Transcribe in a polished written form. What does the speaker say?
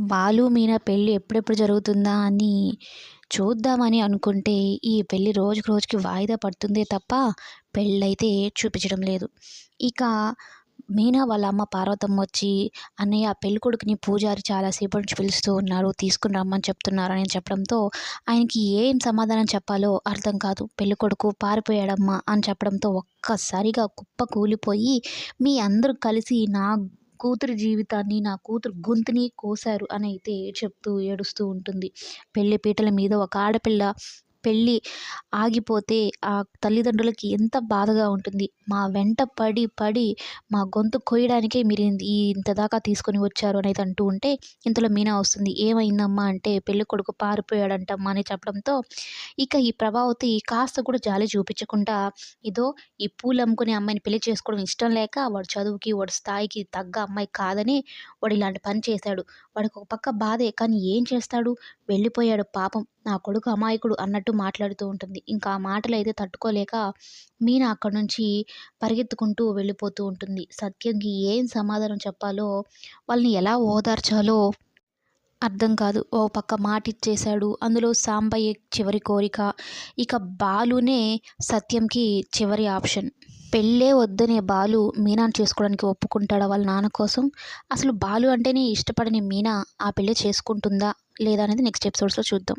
బాలు, మీనా పెళ్లి ఎప్పుడెప్పుడు జరుగుతుందా అని చూద్దామని అనుకుంటే, ఈ పెళ్లి రోజుకి రోజుకి వాయిదా పడుతుందే తప్ప, పెళ్ళైతే చూపించడం లేదు. ఇక మీనా వాళ్ళ అమ్మ పార్వతమ్మ వచ్చి, "అన్నయ్య పెళ్ళికొడుకుని పూజారి చాలా సేపటి నుంచి పిలుస్తూ ఉన్నారు. తీసుకొని రమ్మని చెప్తున్నారు" అని చెప్పడంతో, ఆయనకి ఏం సమాధానం చెప్పాలో అర్థం కాదు. "పెళ్ళికొడుకు పారిపోయాడమ్మా" అని చెప్పడంతో ఒక్కసారిగా కుప్ప కూలిపోయి, "మీ అందరూ కలిసి నా కూతురి జీవితాన్ని, నా కూతురు గొంతుని కోసారు" అనైతే చెప్తూ ఏడుస్తూ ఉంటుంది. పెళ్లి పీటల మీద ఒక ఆడపిల్ల పెళ్లి ఆగిపోతే ఆ తల్లిదండ్రులకి ఎంత బాధగా ఉంటుంది. మా వెంట పడి పడి మా గొంతు కోయడానికే మీరు ఇంత దాకా తీసుకొని వచ్చారు అనైతే అంటూ ఉంటే, ఇంతలో మీనా వస్తుంది. "ఏమైందమ్మా" అంటే, "పెళ్ళికొడుకు పారిపోయాడంటమ్మా" అని చెప్పడంతో, ఇక ఈ ప్రభావతి కాస్త కూడా జాలి చూపించకుండా, ఇదో ఈ పూలు అమ్ముకునే అమ్మాయిని పెళ్లి చేసుకోవడం ఇష్టం లేక, వాడి చదువుకి, వాడి స్థాయికి తగ్గ అమ్మాయి కాదని వాడు ఇలాంటి పని చేశాడు. వాడికి ఒక పక్క బాధే, కానీ ఏం చేస్తాడు? వెళ్ళిపోయాడు పాపం. నా కొడుకు అమాయకుడు అన్నట్టు మాట్లాడుతూ ఉంటుంది. ఇంకా ఆ మాటలైతే తట్టుకోలేక మీనా అక్కడి నుంచి పరిగెత్తుకుంటూ వెళ్ళిపోతూ ఉంటుంది. సత్యంకి ఏం సమాధానం చెప్పాలో, వాళ్ళని ఎలా ఓదార్చాలో అర్థం కాదు. ఓ పక్క మాటిచ్చేశాడు. అందులో సాంబయ్య చివరి కోరిక. ఇక బాలునే సత్యంకి చివరి ఆప్షన్. పెళ్ళే వద్దనే బాలు మీనాని చేసుకోవడానికి ఒప్పుకుంటాడా వాళ్ళ నాన్న కోసం? అసలు బాలు అంటేనే ఇష్టపడని మీనా ఆ పెళ్లి చేసుకుంటుందా లేదా అనేది నెక్స్ట్ ఎపిసోడ్స్‌లో చూద్దాం.